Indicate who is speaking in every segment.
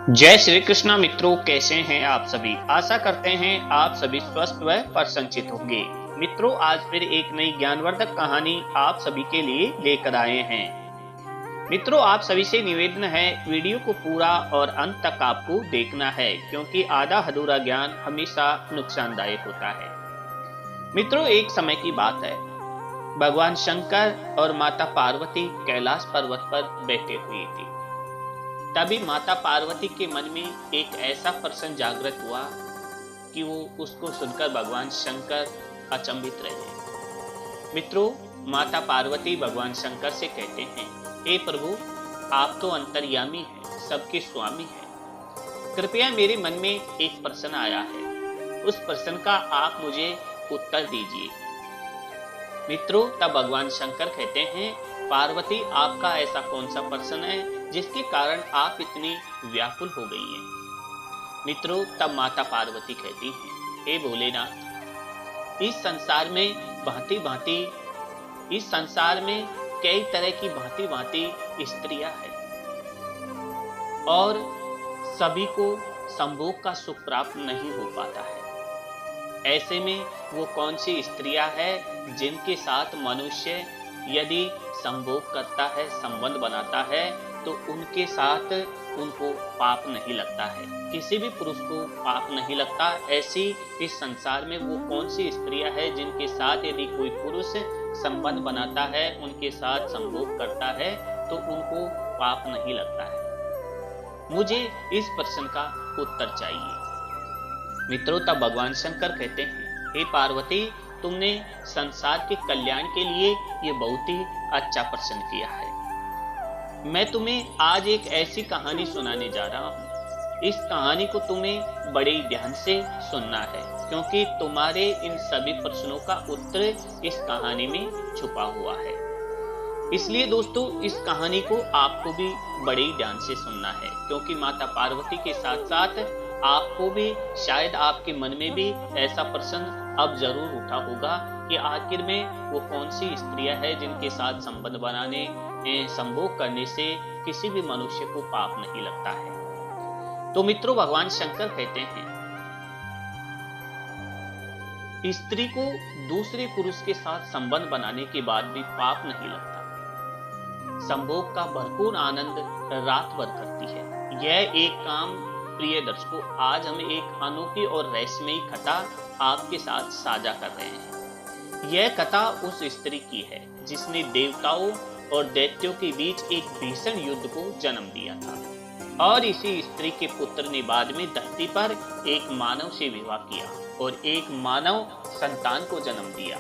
Speaker 1: जय श्री कृष्णा मित्रों, कैसे हैं आप सभी। आशा करते हैं आप सभी स्वस्थ व प्रसन्नचित होंगे। मित्रों, आज फिर एक नई ज्ञानवर्धक कहानी आप सभी के लिए लेकर आए हैं। मित्रों, आप सभी से निवेदन है, वीडियो को पूरा और अंत तक आपको देखना है, क्योंकि आधा अधूरा ज्ञान हमेशा नुकसानदायक होता है। मित्रों, एक समय की बात है, भगवान शंकर और माता पार्वती कैलाश पर्वत पर बैठे हुई थी। तभी माता पार्वती के मन में एक ऐसा प्रश्न जागृत हुआ कि वो उसको सुनकर भगवान शंकर अचंभित रहे। मित्रों, माता पार्वती भगवान शंकर से कहते हैं, हे प्रभु, आप तो अंतर्यामी हैं, सबके स्वामी हैं। कृपया मेरे मन में एक प्रश्न आया है, उस प्रश्न का आप मुझे उत्तर दीजिए। मित्रों, तब भगवान शंकर कहते हैं, पार्वती, आपका ऐसा कौन सा प्रश्न है जिसके कारण आप इतनी व्याकुल हो गई हैं। मित्रों, तब माता पार्वती कहती हैं, हे भोलेनाथ, इस संसार में भांति भांति इस संसार में कई तरह की भांति भांति स्त्रियां हैं और सभी को संभोग का सुख प्राप्त नहीं हो पाता है। ऐसे में वो कौन सी स्त्रियां हैं जिनके साथ मनुष्य यदि संभोग करता है, संबंध बनाता है, तो उनके साथ उनको पाप नहीं लगता है, किसी भी पुरुष को पाप नहीं लगता। ऐसी इस संसार में वो कौन सी स्त्रियां हैं जिनके साथ यदि कोई पुरुष संबंध बनाता है, उनके साथ संभोग करता है, तो उनको पाप नहीं लगता है। मुझे इस प्रश्न का उत्तर चाहिए। मित्रों, तब भगवान शंकर कहते हैं, हे पार्वती, तुमने संसार के कल्याण के लिए ये बहुत ही अच्छा प्रश्न किया है। मैं तुम्हें आज एक ऐसी कहानी सुनाने जा रहा हूँ। इस कहानी को तुम्हें बड़े ध्यान से सुनना है, क्योंकि तुम्हारे इन सभी प्रश्नों का उत्तर इस कहानी में छुपा हुआ है। इसलिए दोस्तों, इस कहानी को आपको भी बड़े ध्यान से सुनना है, क्योंकि माता पार्वती के साथ साथ आपको भी, शायद आपके मन में भी ऐसा प्रश्न अब जरूर उठा होगा कि आखिर में वो कौन सी स्त्रियां हैं जिनके साथ संबंध बनाने, संभोग करने से किसी भी मनुष्य को पाप नहीं लगता है। तो मित्रों, भगवान शंकर कहते हैं, स्त्री को दूसरे पुरुष के साथ संबंध बनाने के बाद भी पाप नहीं लगता। संभोग का भरपूर आनंद रात भर करती है। यह एक काम, प्रिय दर्शकों, आज हम एक अनोखी और रहस्यमयी कथा आपके साथ साझा कर रहे हैं। यह कथा उस स्त्री की है जिसने देवताओं और दैत्यों के बीच एक भीषण युद्ध को जन्म दिया था, और इसी स्त्री के पुत्र ने बाद में धरती पर एक मानव से विवाह किया और एक मानव संतान को जन्म दिया।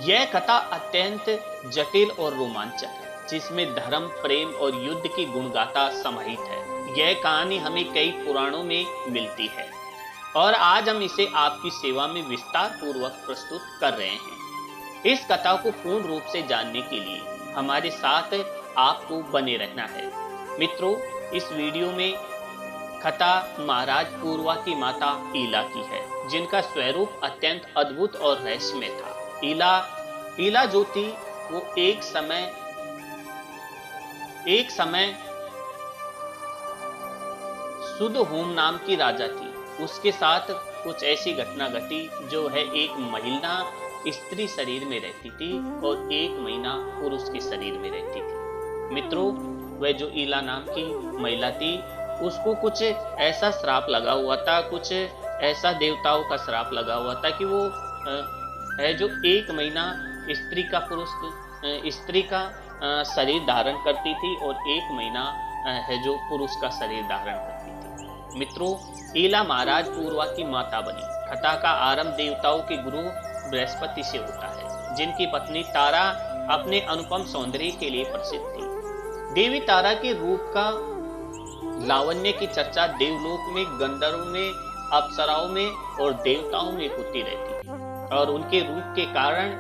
Speaker 1: यह कथा अत्यंत जटिल और रोमांचक है, जिसमें धर्म, प्रेम और युद्ध की गुणगाथा समाहित है। यह कहानी हमें कई पुराणों में मिलती है और आज हम इसे आपकी सेवा में विस्तार पूर्वक प्रस्तुत कर रहे हैं। इस कथा को पूर्ण रूप से जानने के लिए हमारे साथ आपको बने रहना है। मित्रों, इस वीडियो में कथा महाराज पूर्वा की माता ईला की है, जिनका स्वरूप अत्यंत अद्भुत और रहस्यमय था। ईला जो थी, वो एक समय सुध होम नाम की राजा थी। उसके साथ कुछ ऐसी घटना घटी जो है, एक महिला स्त्री शरीर में रहती थी और एक महिला पुरुष के शरीर में रहती थी। मित्रों, वह जो ईला नाम की महिला थी, उसको कुछ ऐसा श्राप लगा हुआ था, कुछ ऐसा देवताओं का श्राप लगा हुआ था कि वो है जो एक महीना स्त्री का शरीर धारण करती थी और एक महीना है जो पुरुष का शरीर धारण करती थी। मित्रों, ईला महाराज पूर्वा की माता बनी। कथा का आरंभ देवताओं के गुरु बृहस्पति से होता है, जिनकी पत्नी तारा अपने अनुपम सौंदर्य के लिए प्रसिद्ध थी। देवी तारा के रूप का लावण्य की चर्चा देवलोक में, गंधर्वों में, अप्सराओं में और देवताओं में होती रहती थी, और उनके रूप के कारण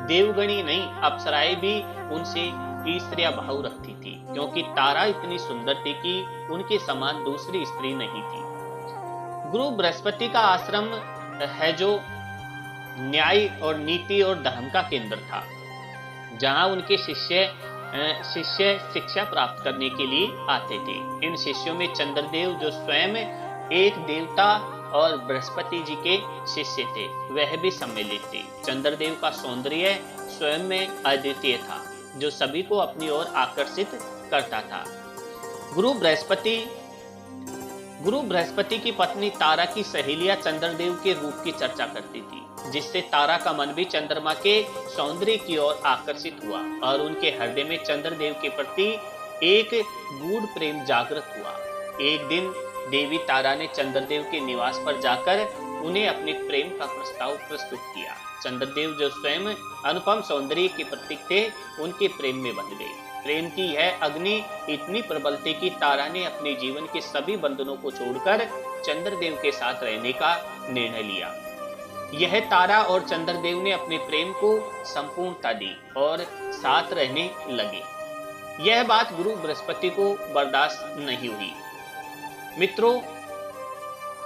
Speaker 1: देवगणी नहीं, अप्सराएं भी उनसे ईर्ष्या भाव रखती थी, क्योंकि तारा इतनी सुंदर थी कि उनके समान दूसरी स्त्री नहीं थी। गुरु बृहस्पति का आश्रम है जो न्याय और नीति और धर्म का केंद्र था, जहां उनके शिष्य शिष्य शिक्षा प्राप्त करने के लिए आते थे। इन शिष्यों में चंद्रदेव, जो स्वयं एक देवता और बृहस्पति जी के शिष्य थे, वह भी सम्मिलित थे। चंद्रदेव का सौंदर्य स्वयं में अद्वितीय था, जो सभी को अपनी ओर आकर्षित करता था। गुरु बृहस्पति की पत्नी तारा की सहेलियां चंद्रदेव के रूप की चर्चा करती थी, जिससे तारा का मन भी चंद्रमा के सौंदर्य की ओर आकर्षित हुआ और उनके हृदय में चंद्रदेव के प्रति एक गूढ़ प्रेम जागृत हुआ। एक दिन देवी तारा ने चंद्रदेव के निवास पर जाकर उन्हें अपने प्रेम का प्रस्ताव प्रस्तुत किया। चंद्रदेव, जो स्वयं अनुपम सौंदर्य के प्रतीक थे, उनके प्रेम में बंध गए। प्रेम की यह अग्नि इतनी प्रबल थी कि तारा ने अपने जीवन के सभी बंधनों को छोड़कर चंद्रदेव के साथ रहने का निर्णय लिया। यह तारा और चंद्रदेव ने अपने प्रेम को संपूर्णता दी और साथ रहने लगे। यह बात गुरु बृहस्पति को बर्दाश्त नहीं हुई। मित्रों,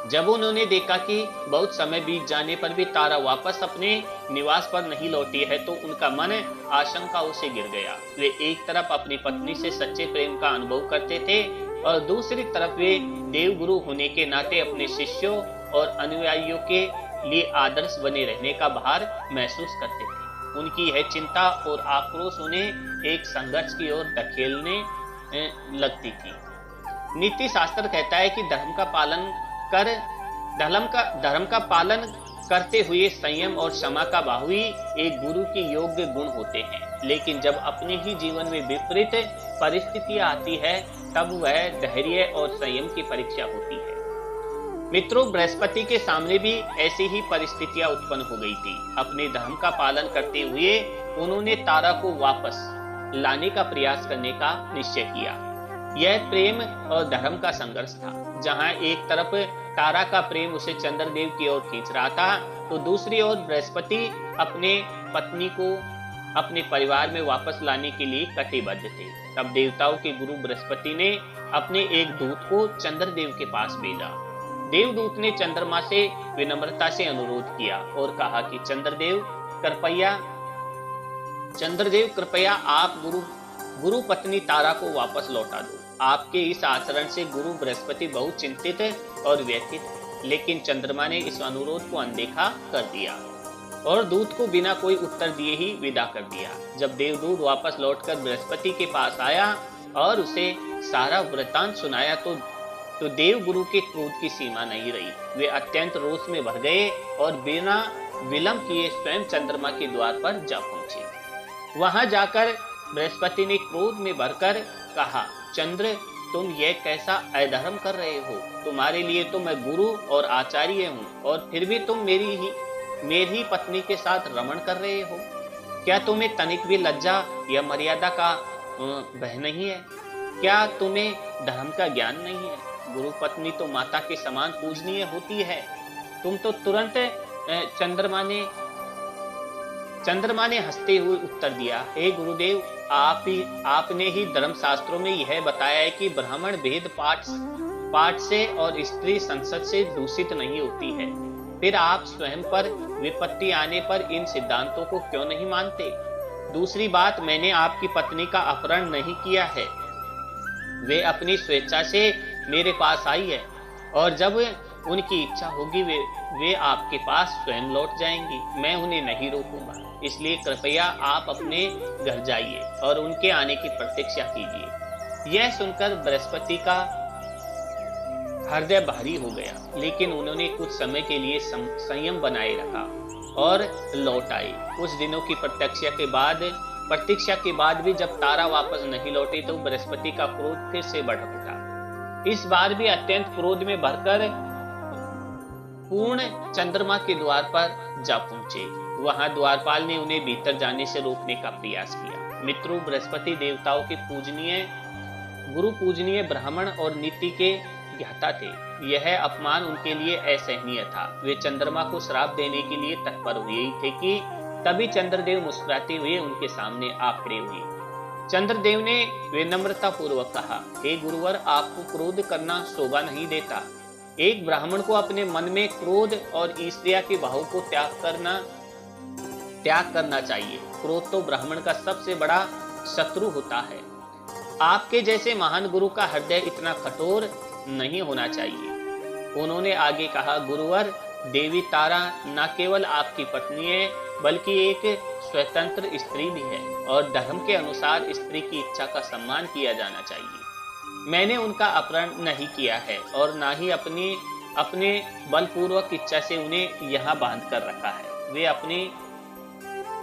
Speaker 1: जब उन्होंने देखा कि बहुत समय बीत जाने पर भी तारा वापस अपने निवास पर नहीं लौटी है, तो उनका मन आशंकाओं से गिर गया। वे एक तरफ अपनी पत्नी से सच्चे प्रेम का अनुभव करते थे और दूसरी तरफ वे देवगुरु होने के नाते अपने शिष्यों और अनुयायियों के लिए आदर्श बने रहने का भार महसूस करते थे। उनकी यह चिंता और आक्रोश उन्हें एक संघर्ष की ओर धकेलने लगती थी। नीति शास्त्र कहता है कि धर्म का पालन करते हुए संयम और क्षमा का भाव ही एक गुरु के योग्य गुण होते हैं। लेकिन जब अपने ही जीवन में विपरीत परिस्थितियां आती है, तब वह धैर्य और संयम की परीक्षा होती है। मित्रों, बृहस्पति के सामने भी ऐसी ही परिस्थितियां उत्पन्न हो गई थी। अपने धर्म का पालन करते हुए उन्होंने तारा को वापस लाने का प्रयास करने का निश्चय किया। यह प्रेम और धर्म का संघर्ष था। जहां एक तरफ तारा का प्रेम उसे चंद्रदेव की ओर खींच रहा था, तो दूसरी ओर बृहस्पति अपने पत्नी को अपने परिवार में वापस लाने के लिए कटिबद्ध थे। तब देवताओं के गुरु बृहस्पति ने अपने एक दूत को चंद्रदेव के पास भेजा। देवदूत ने चंद्रमा से विनम्रता से अनुरोध किया और कहा कि चंद्रदेव कृपया आप गुरु पत्नी तारा को वापस लौटा दो। आपके इस आचरण से गुरु बृहस्पति बहुत चिंतित और व्यथित, लेकिन चंद्रमा ने इस अनुरोध को अनदेखा कर दिया और दूत को बिना कोई उत्तर दिए ही विदा कर दिया। जब देवदूत वापस लौटकर बृहस्पति के पास आया और उसे सारा वृत्तांत सुनाया, तो देव गुरु के क्रोध की सीमा नहीं रही। वे अत्यंत रोष में भर गए और बिना विलंब किए स्वयं चंद्रमा के द्वार पर जा पहुंचे। वहां जाकर बृहस्पति ने क्रोध में भरकर कहा, चंद्र, तुम यह कैसा अधर्म कर रहे हो? तुम्हारे लिए तो मैं गुरु और आचार्य हूँ, और फिर भी तुम मेरी पत्नी के साथ रमण कर रहे हो। क्या तुम्हें तनिक भी लज्जा या मर्यादा का भय नहीं है? क्या तुम्हें धर्म का ज्ञान नहीं है? गुरु पत्नी तो माता के समान पूजनीय होती है। तुम तो तुरंत चंद्रमा ने हंसते हुए उत्तर दिया, हे गुरुदेव, आपने ही धर्म शास्त्रों में यह बताया है कि ब्राह्मण भेद पाठ से और स्त्री संसद से दूषित नहीं होती है। फिर आप स्वयं पर विपत्ति आने पर इन सिद्धांतों को क्यों नहीं मानते? दूसरी बात, मैंने आपकी पत्नी का अपहरण नहीं किया है। वे अपनी स्वेच्छा से मेरे पास आई है, और जब उनकी इच्छा होगी वे आपके पास स्वयं लौट जाएंगी। मैं उन्हें नहीं रोकूंगा। इसलिए कृपया आप अपने घर जाइए और उनके आने की प्रतीक्षा कीजिए। यह सुनकर बृहस्पति का हृदय भारी हो गया, लेकिन उन्होंने कुछ समय के लिए संयम बनाए रखा और लौट आए। कुछ दिनों की प्रतीक्षा के बाद भी जब तारा वापस नहीं लौटी, तो बृहस्पति का क्रोध फिर से बढ़ उठा। इस बार भी अत्यंत क्रोध में भरकर पूर्ण चंद्रमा के द्वार पर जा पहुंचे। वहां द्वारपाल ने उन्हें भीतर जाने से रोकने का प्रयास किया। मित्रों, बृहस्पति देवताओं के गुरु पूजनीय ब्राह्मण और नीति के ज्ञाता थे। यह अपमान उनके लिए असहनीय था। वे चंद्रमा को श्राप देने के लिए तत्पर हुए ही थे कि तभी चंद्रदेव मुस्कुराते हुए उनके सामने आ खड़े हुए। चंद्रदेव ने विनम्रता पूर्वक कहा, हे गुरुवर, आपको क्रोध करना शोभा नहीं देता। एक ब्राह्मण को अपने मन में क्रोध और ईर्ष्या के भाव को त्याग करना चाहिए। क्रोध तो ब्राह्मण का सबसे बड़ा शत्रु होता है। आपके जैसे महान गुरु का हृदय इतना कठोर नहीं होना चाहिए। उन्होंने आगे कहा, गुरुवर, देवी तारा न केवल आपकी पत्नी है बल्कि एक स्वतंत्र स्त्री भी है और धर्म के अनुसार स्त्री की इच्छा का सम्मान किया जाना चाहिए। मैंने उनका अपहरण नहीं किया है और ना ही अपने बलपूर्वक इच्छा से उन्हें यहाँ बांध कर रखा है।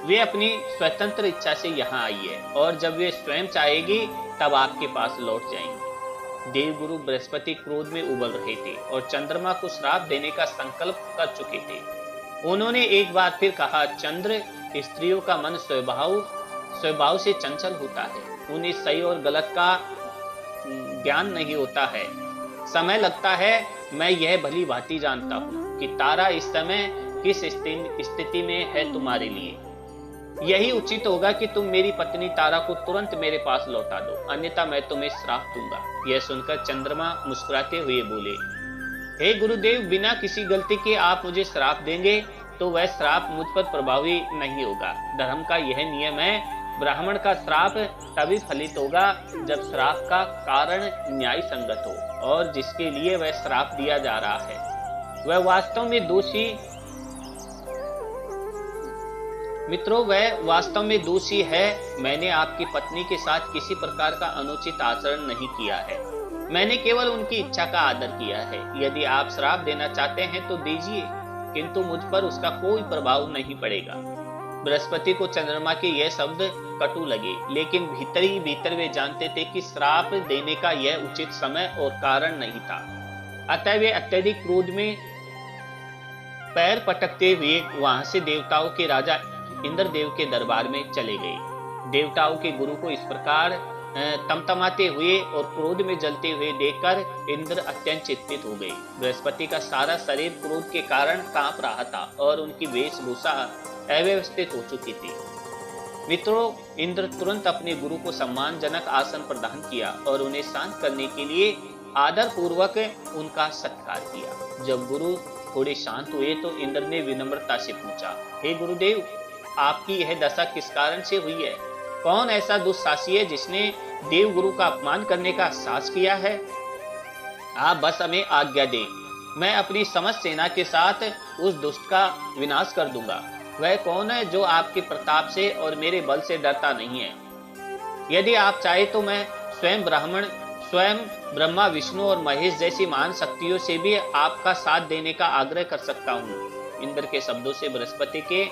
Speaker 1: वे अपनी स्वतंत्र इच्छा से यहाँ आई है और जब वे स्वयं चाहेगी तब आपके पास लौट जाएंगी। देवगुरु बृहस्पति क्रोध में उबल रहे थे और चंद्रमा को श्राप देने का संकल्प कर चुके थे। उन्होंने एक बार फिर कहा, चंद्र, स्त्रियों का मन स्वभाव से चंचल होता है। उन्हें सही और गलत का ज्ञान नहीं होता है। समय लगता है। मैं यह भली भांति जानता हूँ कि तारा इस समय किस स्थिति में है तुम्हारे लिए। यही उचित होगा कि तुम मेरी पत्नी तारा को तुरंत मेरे पास लौटा दो, अन्यथा मैं तुम्हें श्राप दूंगा। यह सुनकर चंद्रमा मुस्कुराते हुए बोले, हे गुरुदेव, बिना किसी गलती के आप मुझे श्राप देंगे तो वह श्राप मुझ पर प्रभावी नहीं होगा। धर्म का यह नियम है, ब्राह्मण का श्राप तभी फलित होगा जब श्राप का कारण न्याय संगत हो और जिसके लिए वह श्राप दिया जा रहा है वह वास्तव में दोषी वह वास्तव में दोषी है। मैंने आपकी पत्नी के साथ किसी प्रकार का अनुचित आचरण नहीं किया है। मैंने केवल उनकी इच्छा का आदर किया है। यदि आप श्राप देना चाहते हैं तो दीजिए, किंतु मुझ पर उसका कोई प्रभाव नहीं पड़ेगा। बृहस्पति को चंद्रमा के यह शब्द कटु लगे, लेकिन भीतर ही भीतर वे जानते थे कि श्राप देने का यह उचित समय और कारण नहीं था। अतः वे अत्यधिक क्रोध में पैर पटकते हुए वहां से देवताओं के राजा इंद्रदेव के दरबार में चले गए। देवताओं के गुरु को इस प्रकार तमतमाते हुए और क्रोध में जलते हुए देखकर इंद्र अत्यंत चिंतित हो गए। बृहस्पति का सारा शरीर क्रोध के कारण कांप रहा था और उनकी वेशभूषा अव्यवस्थित हो चुकी थी। मित्रों, इंद्र तुरंत अपने गुरु को सम्मानजनक आसन प्रदान किया और उन्हें शांत करने के लिए आदर पूर्वक उनका सत्कार किया। जब गुरु थोड़े शांत हुए तो इंद्र ने विनम्रता से पूछा, हे गुरुदेव, आपकी यह दशा किस कारण से हुई है? कौन ऐसा दुस्साहसी है जिसने देव गुरु का अपमान करने का साहस किया है? आप बस हमें आज्ञा दें, मैं अपनी समस्त सेना के साथ उस दुष्ट का विनाश कर दूंगा। वह कौन है जो आपके प्रताप से और मेरे बल से डरता नहीं है? यदि आप चाहे तो मैं स्वयं ब्रह्मा, विष्णु और महेश जैसी महान शक्तियों से भी आपका साथ देने का आग्रह कर सकता हूँ। इंद्र के शब्दों से बृहस्पति के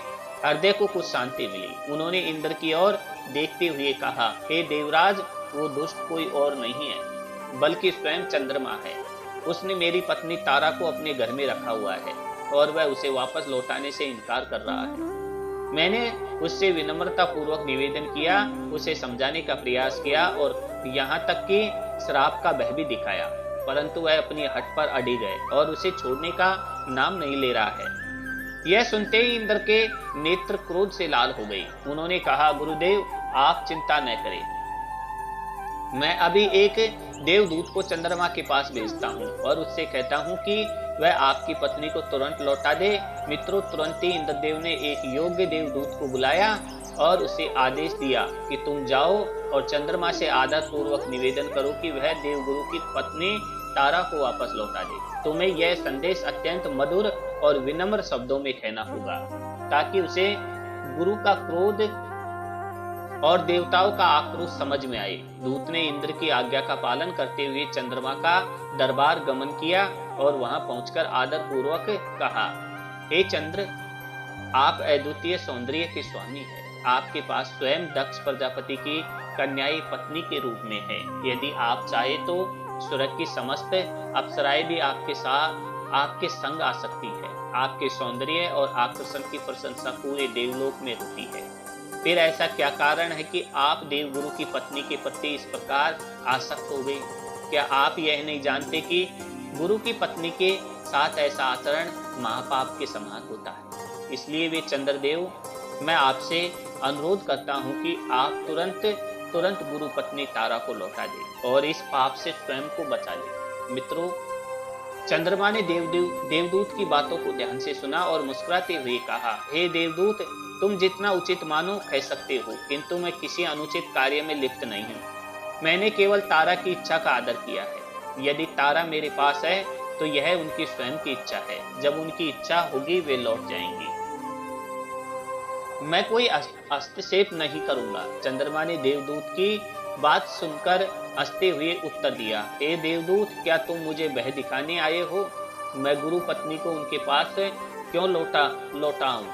Speaker 1: हृदय को कुछ शांति मिली। उन्होंने इंद्र की ओर देखते हुए कहा, हे देवराज, वो दुष्ट कोई और नहीं है बल्कि स्वयं चंद्रमा है। उसने मेरी पत्नी तारा को अपने घर में रखा हुआ है और वह उसे वापस लौटाने से इनकार कर रहा है। मैंने उससे विनम्रता पूर्वक निवेदन किया, उसे समझाने का प्रयास किया और यहाँ तक कि श्राप का भय भी दिखाया, परंतु वह अपनी हट पर अड़ी गए और उसे छोड़ने का नाम नहीं ले रहा है। यह सुनते ही इंद्र के नेत्र क्रोध से लाल हो गई। उन्होंने कहा, गुरुदेव, आप चिंता न करें, मैं अभी एक देवदूत को चंद्रमा के पास भेजता हूँ और उससे कहता हूँ कि वह आपकी पत्नी को तुरंत लौटा दे। मित्रों, तुरंत ही इंद्रदेव ने एक योग्य देवदूत को बुलाया और उसे आदेश दिया कि तुम जाओ और चंद्रमा से आदर पूर्वक निवेदन करो कि वह देवगुरु की पत्नी तारा को वापस लौटा दे। तुम्हें यह संदेश अत्यंत मधुर और विनम्र शब्दों में कहना होगा ताकि उसे गुरु का क्रोध और देवताओं का आक्रोश समझ में आए। दूत ने इंद्र की आज्ञा का पालन करते हुए चंद्रमा का दरबार गमन किया और वहां पहुंचकर आदर पूर्वक कहा, हे चंद्र, आप अद्वितीय सौंदर्य के स्वामी हैं। आपके पास स्वयं दक्ष प्रजापति की कन्याई पत्नी के रूप में है। यदि आप चाहे तो स्वर्ग की समस्त अप्सराएं भी आपके संग आ सकती है। आपके सौंदर्य और आकर्षण की प्रशंसा पूरे देवलोक में होती है। फिर ऐसा क्या कारण है कि आप देवगुरु की पत्नी के प्रति इस प्रकार आसक्त हो गए? क्या आप यह नहीं जानते कि गुरु की पत्नी के साथ ऐसा आचरण महापाप के समान होता है? इसलिए वे चंद्रदेव, मैं आपसे अनुरोध करता हूँ कि आप तुरंत गुरु पत्नी तारा को लौटा दे और इस पाप से स्वयं को बचा ले। मित्रों, चंद्रमा ने देवदूत की बातों को ध्यान से सुना और मुस्कुराते हुए कहा, हे देवदूत, तुम जितना उचित मानो कह सकते हो, किंतु मैं किसी अनुचित कार्य में लिप्त नहीं हूँ। मैंने केवल तारा की इच्छा का आदर किया है। यदि तारा मेरे पास है तो यह उनकी स्वयं की इच्छा है। जब उनकी इच्छा होगी वे लौट जाएंगी। मैं कोई हस्तक्षेप नहीं करूंगा। चंद्रमा ने देवदूत की बात सुनकर हंसते हुए उत्तर दिया, हे देवदूत, क्या तुम मुझे वह दिखाने आए हो? मैं गुरु पत्नी को उनके पास क्यों लौटाऊं?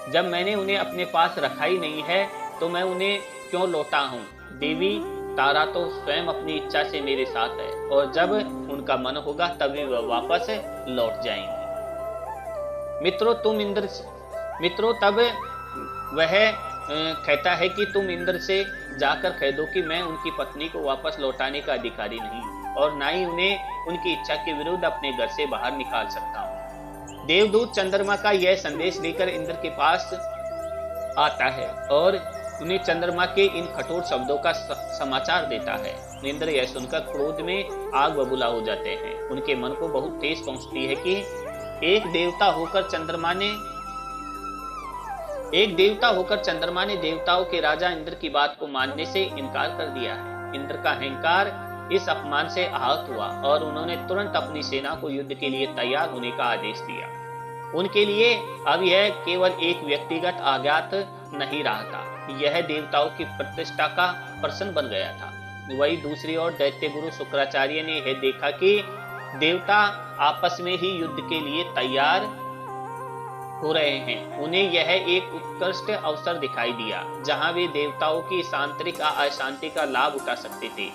Speaker 1: जब मैंने उन्हें अपने पास रखा ही नहीं है तो मैं उन्हें क्यों लौटा हूं? देवी, तारा तो स्वयं अपनी इच्छा से मेरे साथ है और जब उनका मन होगा तभी वह वापस लौट जाएंगे। मित्रों, तब वह कहता है कि तुम इंद्र से जाकर कह दो कि मैं उनकी पत्नी को वापस लौटाने का अधिकारी नहीं हूं और ना ही उन्हें उनकी इच्छा के विरुद्ध अपने घर से बाहर निकाल सकता हूं। देवदूत चंद्रमा का यह संदेश लेकर इंद्र के पास आता है और उन्हें चंद्रमा के इन कठोर शब्दों का समाचार देता है। इंद्र यह सुनकर क्रोध में आग बबूला हो जाते हैं। उनके मन को बहुत ठेस पहुंचती है कि एक देवता होकर चंद्रमा ने देवताओं के राजा इंद्र की बात को मानने से इनकार कर दिया है। इंद्र का अहंकार इस अपमान से आहत हुआ और उन्होंने तुरंत अपनी सेना को युद्ध के लिए तैयार होने का आदेश दिया। उनके लिए अब यह केवल एक व्यक्तिगत आघात नहीं रहा था, यह देवताओं की प्रतिष्ठा का प्रश्न बन गया था। वही दूसरी ओर दैत्य गुरु शुक्राचार्य ने यह देखा कि देवता आपस में ही युद्ध के लिए तैयार हो रहे हैं। उन्हें यह एक उत्कृष्ट अवसर दिखाई दिया जहां वे देवताओं की आंतरिक अशांति का लाभ उठा सकते थे।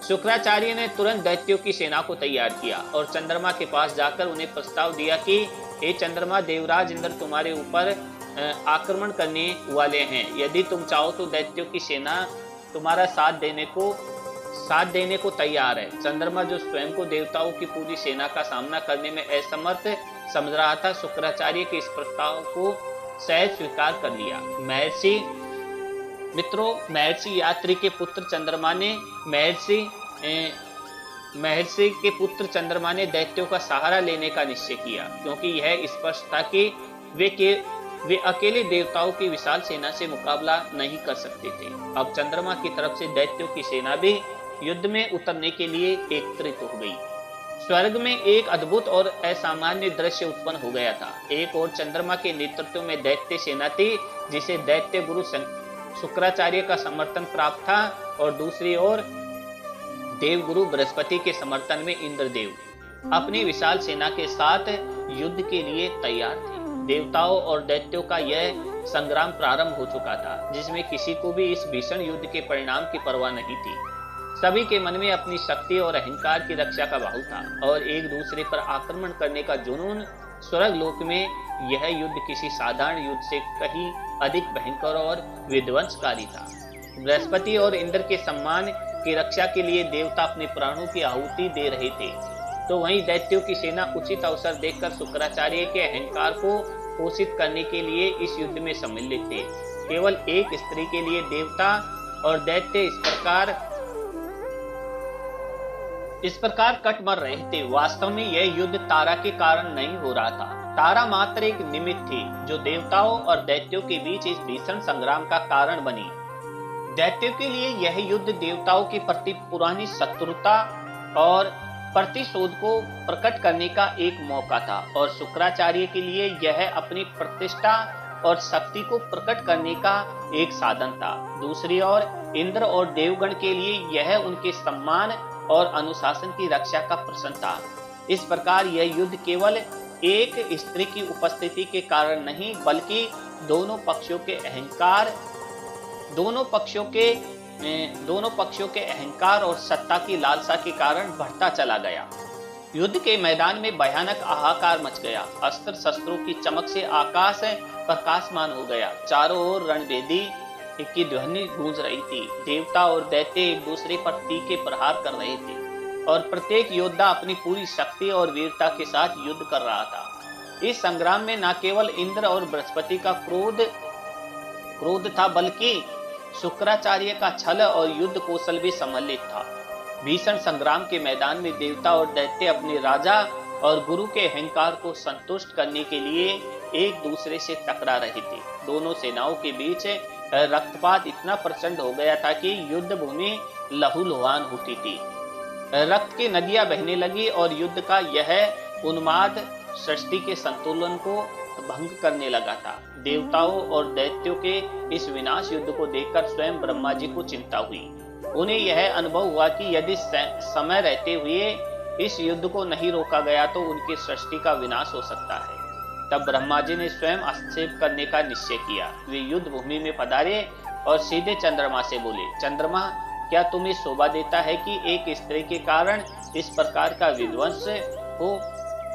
Speaker 1: शुक्राचार्य ने तुरंत दैत्यों की सेना को तैयार किया और चंद्रमा के पास जाकर उन्हें प्रस्ताव दिया कि हे चंद्रमा, देवराज इंद्र तुम्हारे ऊपर आक्रमण करने वाले हैं। यदि तुम चाहो तो दैत्यों की सेना तुम्हारा साथ देने को तैयार है। चंद्रमा, जो स्वयं को देवताओं की पूरी सेना का सामना करने में असमर्थ समझ रहा था, शुक्राचार्य के इस प्रस्ताव को सहज स्वीकार कर लिया। महर्षि यात्री के पुत्र चंद्रमा ने दैत्यों का सहारा लेने का निश्चय किया, क्योंकि यह स्पष्ट था कि वे अकेले देवताओं की विशाल सेना से मुकाबला नहीं कर सकते थे। अब चंद्रमा की तरफ से दैत्यों की सेना भी युद्ध में उतरने के लिए एकत्रित हो गई। स्वर्ग में एक अद्भुत और असामान्य दृश्य उत्पन्न हो गया था। एक और चंद्रमा के नेतृत्व में दैत्य सेना थी जिसे दैत्य गुरु शुक्राचार्य का समर्थन प्राप्त था और दूसरी ओर देवगुरु बृहस्पति के समर्थन में इंद्रदेव अपनी विशाल सेना के साथ युद्ध के लिए तैयार थे। देवताओं और दैत्यों का यह संग्राम प्रारंभ हो चुका था, जिसमें किसी को भी इस भीषण युद्ध के परिणाम की परवाह नहीं थी। सभी के मन में अपनी शक्ति और अहंकार की रक्षा का भाव था और एक दूसरे पर आक्रमण करने का जुनून। स्वर्ग लोक में यह युद्ध किसी साधारण युद्ध से कहीं अधिक भयंकर और विध्वंसकारी था। बृहस्पति और इंद्र के सम्मान की रक्षा के लिए देवता अपने प्राणों की आहुति दे रहे थे, तो वहीं दैत्यों की सेना उचित अवसर देखकर शुक्राचार्य के अहंकार को पोषित करने के लिए इस युद्ध में सम्मिलित थे। केवल एक स्त्री के लिए देवता और दैत्य इस प्रकार कट मर रहे थे। वास्तव में यह युद्ध तारा के कारण नहीं हो रहा था। तारा मात्र एक निमित्त थी जो देवताओं और दैत्यों के बीच इस भीषण संग्राम का कारण बनी। दैत्यों के लिए यह युद्ध देवताओं के प्रति पुरानी शत्रुता और प्रतिशोध को प्रकट करने का एक मौका था और शुक्राचार्य के लिए यह अपनी प्रतिष्ठा और शक्ति को प्रकट करने का एक साधन था। दूसरी ओर इंद्र और देवगण के लिए यह उनके सम्मान और अनुशासन की रक्षा का प्रश्न था। इस प्रकार यह युद्ध केवल एक स्त्री की उपस्थिति के कारण नहीं, बल्कि दोनों पक्षों के अहंकार और सत्ता की लालसा के कारण बढ़ता चला गया। युद्ध के मैदान में भयानक हाहाकार मच गया। अस्त्र शस्त्रों की चमक से आकाश प्रकाशमान हो गया। चारों ओर रणभेदी की ध्वनि गूंज रही थी। देवता और दैत्य एक दूसरे पर तीखे प्रहार कर रहे थे और प्रत्येक योद्धा अपनी पूरी शक्ति और वीरता के साथ युद्ध कर रहा था। इस संग्राम में न केवल इंद्र और बृहस्पति का क्रोध था, बल्कि शुक्राचार्य का छल और युद्ध कौशल भी सम्मिलित था। भीषण संग्राम के मैदान में देवता और दैत्य अपने राजा और गुरु के अहंकार को संतुष्ट करने के लिए एक दूसरे से टकरा रहे थे। दोनों सेनाओं के बीच रक्तपात इतना प्रचंड हो गया था कि युद्ध भूमि लहूलुहान होती थी। रक्त की नदियां बहने लगी और युद्ध का यह उन्माद सृष्टि के संतुलन को भंग करने लगा था। देवताओं और दैत्यों के इस विनाश युद्ध को देखकर स्वयं ब्रह्मा जी को चिंता हुई। उन्हें यह अनुभव हुआ कि यदि समय रहते हुए इस युद्ध को नहीं रोका गया तो उनकी सृष्टि का विनाश हो सकता है। तब ब्रह्मा जी ने स्वयं हस्तक्षेप करने का निश्चय किया। वे युद्ध भूमि में पधारे और सीधे चंद्रमा से बोले, चंद्रमा, क्या तुम्हें शोभा देता है कि एक स्त्री के कारण इस प्रकार का विध्वंस हो?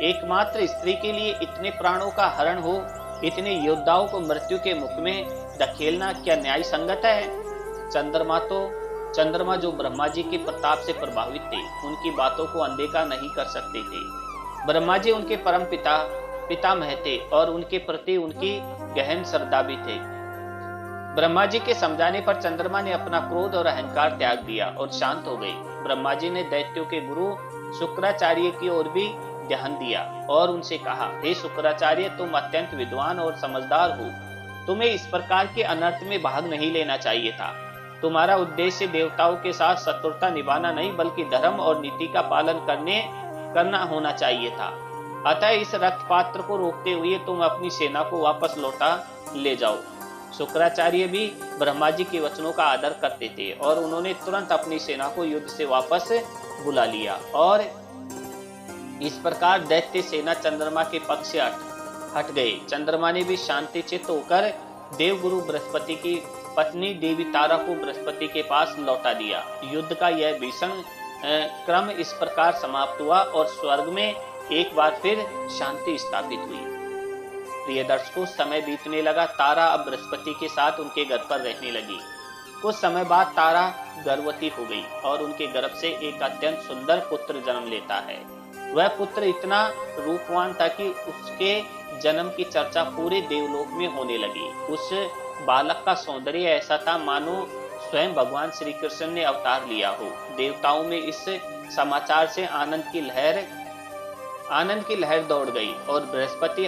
Speaker 1: एकमात्र स्त्री के लिए इतने प्राणों का हरण हो, इतने योद्धाओं को मृत्यु के मुख में धकेलना क्या न्याय संगत है? चंद्रमा जो ब्रह्मा जी के प्रताप से प्रभावित थे, उनकी बातों को अनदेखा नहीं कर सकते थे। ब्रह्मा जी उनके परम पितामह थे और उनके प्रति उनकी गहन श्रद्धा भी थे। ब्रह्मा जी के समझाने पर चंद्रमा ने अपना क्रोध और अहंकार त्याग दिया और शांत हो गई। ब्रह्मा जी ने दैत्यों के गुरु शुक्राचार्य की ओर भी ध्यान दिया और उनसे कहा, हे शुक्राचार्य, तुम अत्यंत विद्वान और समझदार हो। तुम्हें इस प्रकार के अनर्थ में भाग नहीं लेना चाहिए था। तुम्हारा उद्देश्य देवताओं के साथ शत्रुता निभाना नहीं बल्कि धर्म और नीति का पालन करना होना चाहिए था। अतः इस रक्तपात को रोकते हुए तुम अपनी सेना को वापस लौटा ले जाओ। शुक्राचार्य भी ब्रह्मा जी के वचनों का आदर करते थे और उन्होंने तुरंत अपनी सेना को युद्ध से वापस बुला लिया और इस प्रकार दैत्य सेना चंद्रमा के पक्ष से हट गए। चंद्रमा ने भी शांति चित्त होकर देवगुरु बृहस्पति की पत्नी देवी तारा को बृहस्पति के पास लौटा दिया। युद्ध का यह भीषण क्रम इस प्रकार समाप्त हुआ और स्वर्ग में एक बार फिर शांति स्थापित हुई। प्रिय दर्शकों, समय बीतने लगा। तारा अब बृहस्पति के साथ उनके घर पर रहने लगी। कुछ समय बाद तारा गर्भवती हो गई और उनके गर्भ से एक अत्यंत सुंदर पुत्र जन्म लेता है। वह पुत्र इतना रूपवान था कि उसके जन्म की चर्चा पूरे देवलोक में होने लगी। उस बालक का सौंदर्य ऐसा था मानो स्वयं भगवान श्री कृष्ण ने अवतार लिया हो। देवताओं में इस समाचार से आनंद की लहर दौड़ गई और बृहस्पति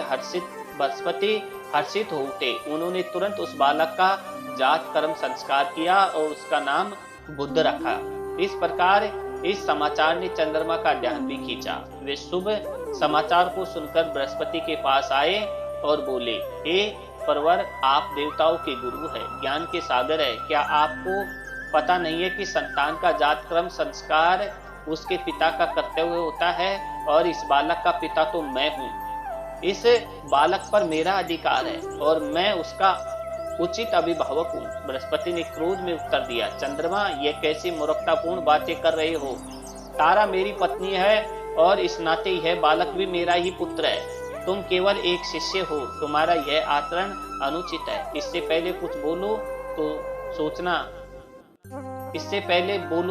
Speaker 1: हर्षित हो उठे। उन्होंने तुरंत उस बालक का जात कर्म संस्कार किया और उसका नाम बुद्ध रखा। इस प्रकार इस समाचार ने चंद्रमा का ध्यान भी खींचा। वे शुभ समाचार को सुनकर बृहस्पति के पास आए और बोले, हे परवर, आप देवताओं के गुरु हैं, ज्ञान के सागर है। क्या आपको पता नहीं है कि संतान का जात क्रम संस्कार उसके पिता का कर्तव्य होता है और इस बालक का पिता तो मैं हूँ। इस बालक पर मेरा अधिकार है और मैं उसका उचित अभिभावक हूँ। बृहस्पति ने क्रोध में उत्तर दिया, चंद्रमा, यह कैसी मूर्खतापूर्ण बातें कर रहे हो? तारा मेरी पत्नी है और इस नाते यह बालक भी मेरा ही पुत्र है। तुम केवल एक शिष्य हो। तुम्हारा यह आचरण अनुचित है। इससे पहले बोलो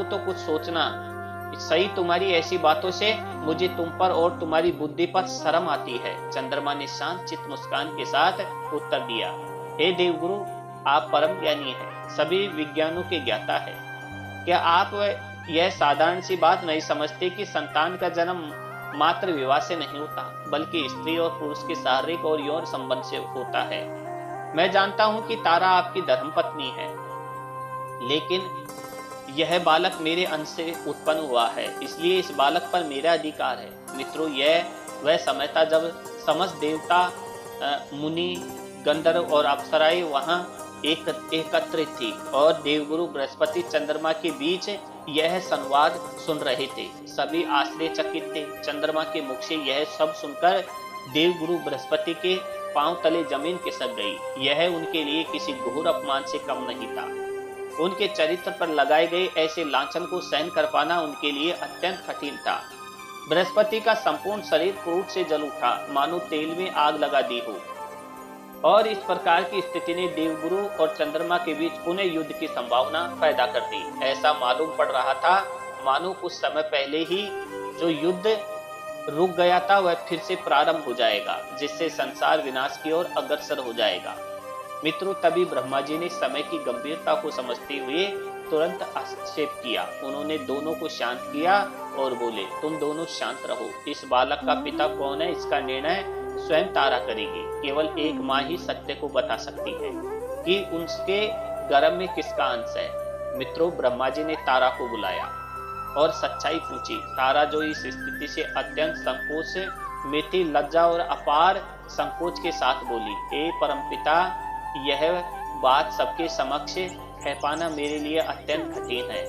Speaker 1: तो कुछ सोचना। सही, तुम्हारी ऐसी बातों से मुझे तुम पर और तुम्हारी बुद्धि पर शर्म आती है। चंद्रमा ने शांत चित्त मुस्कान के साथ उत्तर दिया, हे देवगुरु, आप परम ज्ञानी हैं, सभी विज्ञानों के ज्ञाता है। क्या आप यह साधारण सी बात नहीं समझते कि संतान का जन्म मात्र विवाह से नहीं होता बल्कि स्त्री और पुरुष के शारीरिक और यौन संबंध से होता है? मैं जानता हूं कि तारा आपकी धर्मपत्नी है, लेकिन यह बालक मेरे अंश से उत्पन्न हुआ है, इसलिए इस बालक पर मेरा अधिकार है। मित्रों, यह वह समय था जब समस्त देवता, मुनि, गंधर्व और अप्सराएं वहां एकत्रित थी और देवगुरु बृहस्पति चंद्रमा के बीच यह संवाद सुन रहे थे। सभी आश्चर्यचकित थे। चंद्रमा के मुख से यह सब सुनकर देवगुरु बृहस्पति के पांव तले जमीन खिसक गई। यह उनके लिए किसी घोर अपमान से कम नहीं था। उनके चरित्र पर लगाए गए ऐसे लांछन को सहन कर पाना उनके लिए अत्यंत कठिन था। बृहस्पति का संपूर्ण शरीर क्रोध से जल उठा, मानो तेल में आग लगा दी हो। और इस प्रकार की स्थिति ने देवगुरु और चंद्रमा के बीच पुनः युद्ध की संभावना पैदा कर दी। ऐसा मालूम पड़ रहा था मानो कुछ समय पहले ही जो युद्ध रुक गया था वह फिर से प्रारंभ हो जाएगा, जिससे संसार विनाश की ओर अग्रसर हो जाएगा। मित्रों, तभी ब्रह्मा जी ने समय की गंभीरता को समझते हुए तुरंत हस्तक्षेप किया। उन्होंने दोनों को शांत किया और बोले, तुम दोनों शांत रहो। इस बालक का पिता कौन है, इसका निर्णय स्वयं तारा करेगी। केवल एक माँ ही सत्य को बता सकती है कि उसके गर्भ में किसका अंश है। मित्रों, ब्रह्मा जी ने तारा को बुलाया और सच्चाई पूछी। तारा जो इस स्थिति से अत्यंत संकोच में थी, लज्जा और अपार संकोच के साथ बोली, हे परमपिता, यह बात सबके समक्ष कह पाना मेरे लिए अत्यंत कठिन है।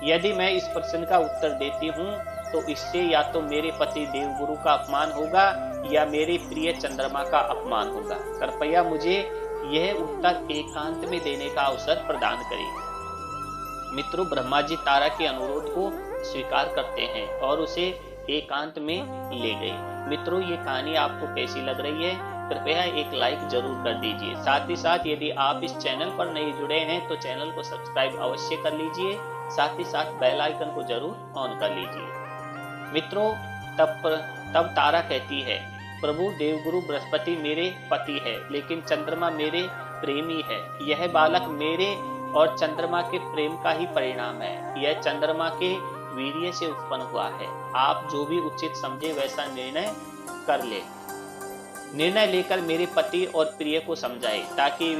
Speaker 1: यदि मैं इस प्रश्न का उत्तर देती हूँ तो इससे या तो मेरे पति देवगुरु का अपमान होगा या मेरे प्रिय चंद्रमा का अपमान होगा। कृपया मुझे यह उत्तर एकांत में देने का अवसर प्रदान करें। मित्रों, ब्रह्मा जी तारा के अनुरोध को स्वीकार करते हैं और उसे एकांत में ले गए। मित्रों, ये कहानी आपको कैसी लग रही है? कृपया एक लाइक जरूर कर दीजिए। साथ ही साथ यदि आप इस चैनल पर नहीं जुड़े हैं तो चैनल को सब्सक्राइब अवश्य कर लीजिए। साथ ही साथ बेल आइकन को जरूर ऑन कर लीजिए। मित्रों, तब तारा कहती है, प्रभु देवगुरु बृहस्पति मेरे पति है, लेकिन चंद्रमा मेरे प्रेमी है। यह बालक मेरे और चंद्रमा के प्रेम का ही परिणाम है। यह चंद्रमा के वीर्य से उत्पन्न हुआ है। आप जो भी उचित समझे वैसा निर्णय कर ले। निर्णय लेकर मेरे पति और प्रिय को समझाए ताकि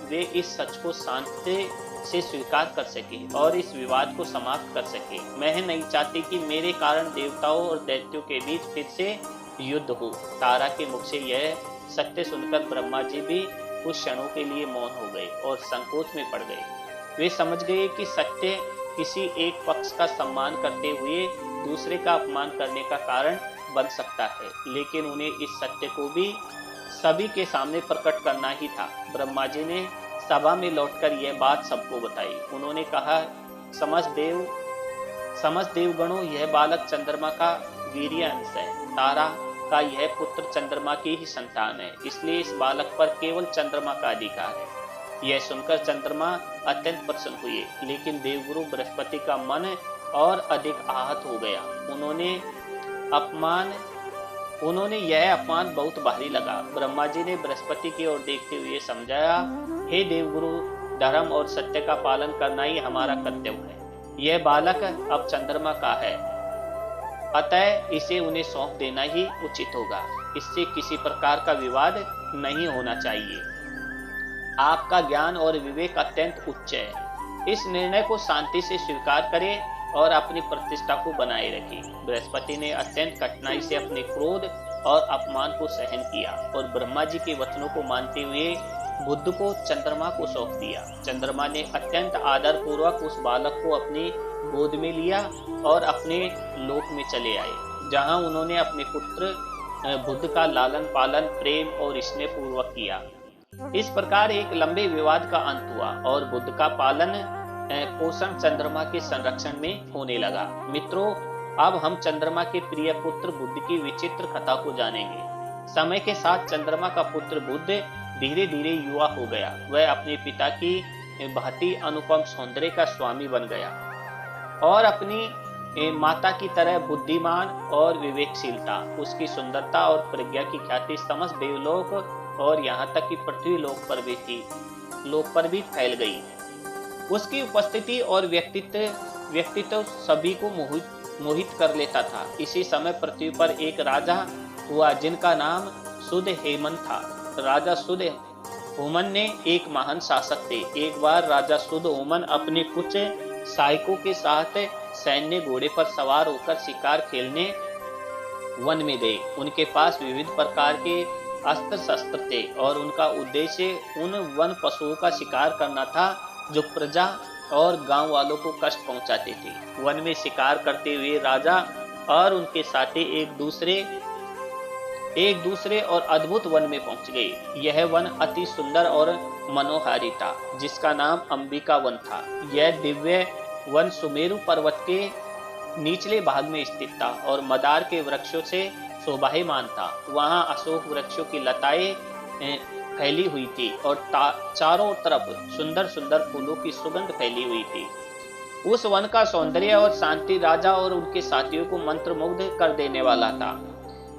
Speaker 1: वे इस सच को शांति से स्वीकार कर सके और इस विवाद को समाप्त कर सके। मैं नहीं चाहती कि मेरे कारण देवताओं और दैत्यों के बीच फिर से युद्ध हो। तारा के मुख से यह सत्य सुनकर ब्रह्मा जी भी कुछ क्षणों के लिए मौन हो गए और संकोच में पड़ गए। वे समझ गए कि सत्य किसी एक पक्ष का सम्मान करते हुए दूसरे का अपमान करने का कारण बन सकता है, लेकिन उन्हें इस सत्य को भी सभी के सामने प्रकट करना ही था। ब्रह्मा जी ने सभा में लौटकर यह बात सबको बताई। उन्होंने कहा, समस्त देवगणों, यह बालक चंद्रमा का वीर्य अंश है। तारा का यह पुत्र चंद्रमा की ही संतान है, इसलिए इस बालक पर केवल चंद्रमा का अधिकार है। यह सुनकर चंद्रमा अत्यंत प्रसन्न हुए, लेकिन देवगुरु बृहस्पति का मन और अधिक आहत हो गया। उन्होंने यह अपमान बहुत भारी लगा। ब्रह्मा जी ने बृहस्पति की ओर देखते हुए समझाया, हे देवगुरु, धर्म और सत्य का पालन करना ही हमारा कर्तव्य है। यह बालक अब चंद्रमा का है, अतः इसे उन्हें सौंप देना ही उचित होगा। इससे किसी प्रकार का विवाद नहीं होना चाहिए। आपका ज्ञान और विवेक अत्यंत उच्च है। इस निर्णय को शांति से स्वीकार करें और अपनी प्रतिष्ठा को बनाए रखें। बृहस्पति ने अत्यंत कठिनाई से अपने क्रोध और अपमान को सहन किया और ब्रह्मा जी के वचनों को मानते हुए बुद्ध को चंद्रमा को सौंप दिया। चंद्रमा ने अत्यंत आदर पूर्वक उस बालक को अपनी गोद में लिया और अपने लोक में चले आए, जहां उन्होंने अपने पुत्र बुद्ध का लालन पालन प्रेम और स्नेह पूर्वक किया। इस प्रकार एक लंबे विवाद का अंत हुआ और बुद्ध का पालन पोषण चंद्रमा के संरक्षण में होने लगा। मित्रों, अब हम चंद्रमा के प्रिय पुत्र बुद्ध की विचित्र कथा को जानेंगे। समय के साथ चंद्रमा का पुत्र बुद्ध धीरे धीरे युवा हो गया। वह अपने पिता की भांति अनुपम सौंदर्य का स्वामी बन गया और अपनी माता की तरह बुद्धिमान और विवेकशील था। उसकी सुंदरता और प्रज्ञा की ख्याति समस्त देवलोक और यहाँ तक कि पृथ्वी लोक पर भी फैल गई। उसकी उपस्थिति और व्यक्तित्व सभी को मोहित कर लेता था। इसी समय पृथ्वी पर एक राजा हुआ जिनका नाम सुध हेमन था। राजा सुध होमन ने एक महान शासक थे। एक बार राजा सुध होमन अपने कुछ सहायकों के साथ सैन्य घोड़े पर सवार होकर शिकार खेलने वन में गए। उनके पास विविध प्रकार के अस्त्र शस्त्र थे और उनका उद्देश्य उन वन पशुओं का शिकार करना था जो प्रजा और गांव वालों को कष्ट पहुंचाते थे। वन में शिकार करते हुए राजा और उनके साथी एक दूसरे और अद्भुत वन में पहुंच गए। यह वन अति सुंदर और मनोहारी था, जिसका नाम अंबिका वन था। यह दिव्य वन सुमेरु पर्वत के निचले भाग में स्थित था और मदार के वृक्षों से शोभायमान था। वहां अशोक वृक्षों की लताएं फैली हुई थी और चारों तरफ सुंदर सुंदर फूलों की सुगंध फैली हुई थी। उस वन का सौंदर्य और शांति राजा और उनके साथियों को मंत्रमुग्ध कर देने वाला था।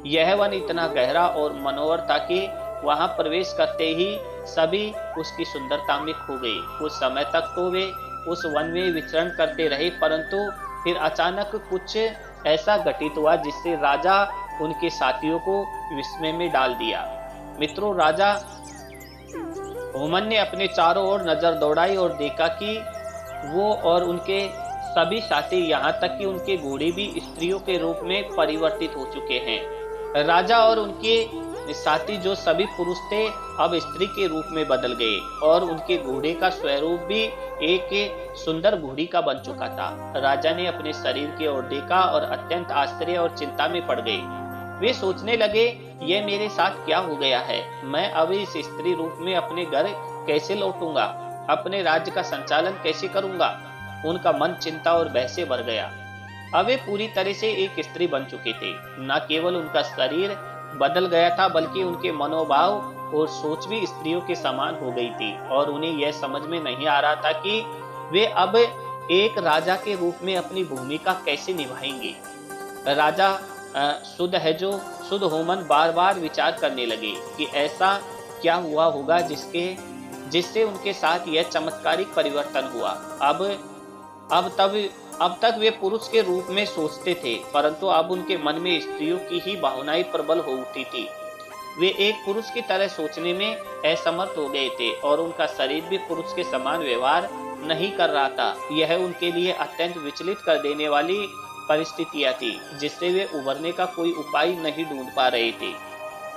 Speaker 1: यह वन इतना गहरा और मनोहर था कि वहां प्रवेश करते ही सभी उसकी सुंदरता में खो गए। कुछ समय तक तो वे उस वन में विचरण करते रहे, परंतु फिर अचानक कुछ ऐसा घटित हुआ जिससे राजा उनके साथियों को विस्मय में डाल दिया। मित्रों, राजा होमन ने अपने चारों ओर नजर दौड़ाई और देखा कि वो और उनके सभी साथी, यहाँ तक कि उनके घोड़े भी स्त्रियों के रूप में परिवर्तित हो चुके हैं। राजा और उनके साथी जो सभी पुरुष थे अब स्त्री के रूप में बदल गए और उनके घोड़े का स्वरूप भी एक सुंदर घोड़ी का बन चुका था। राजा ने अपने शरीर की ओर देखा और अत्यंत आश्चर्य और चिंता में पड़ गए। वे सोचने लगे, यह मेरे साथ क्या हो गया है? मैं अब इस स्त्री रूप में अपने घर कैसे लौटूंगा? अपने राज्य का संचालन कैसे करूंगा? उनका मन चिंता और भय से भर गया। अब वे पूरी तरह से एक स्त्री बन चुके थे। न केवल उनका शरीर बदल गया था, बल्कि उनके मनोभाव और सोच भी स्त्रियों के समान हो गई थी और उन्हें यह समझ में नहीं आ रहा था कि वे अब एक राजा के रूप में अपनी भूमिका कैसे निभाएंगे। राजा शुद्ध होमन बार बार विचार करने लगे कि ऐसा क्या हुआ होगा जिससे उनके साथ यह चमत्कारिक परिवर्तन हुआ। अब तक वे पुरुष के रूप में सोचते थे, परंतु अब उनके मन में स्त्रियों की ही भावनाएं प्रबल हो उठी थी। वे एक पुरुष की तरह सोचने में असमर्थ हो गए थे और उनका शरीर भी पुरुष के समान व्यवहार नहीं कर रहा था। यह उनके लिए अत्यंत विचलित कर देने वाली परिस्थितियां थी, जिससे वे उभरने का कोई उपाय नहीं ढूंढ पा रहे थे।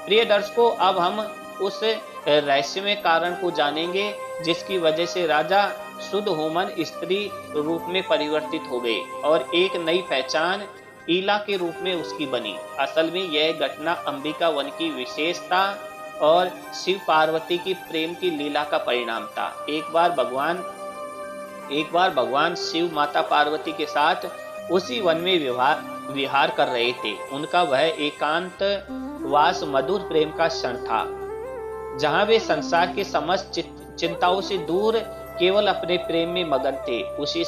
Speaker 1: प्रिय दर्शकों, अब हम उस रहस्यमय कारण को जानेंगे जिसकी वजह से राजा शुद्ध होमन स्त्री रूप में परिवर्तित हो गए और एक नई पहचान ईला के रूप में उसकी बनी। असल में यह घटना अंबिका वन की विशेषता और शिव पार्वती की प्रेम की लीला का परिणाम था। एक बार भगवान शिव माता पार्वती के साथ उसी वन में विहार कर रहे थे। उनका वह एकांत वास मधुर प्रेम का क्षण था, जहां वे संसार के समस्त चिंताओं से दूर केवल अपने प्रेम में मगन थे। उसी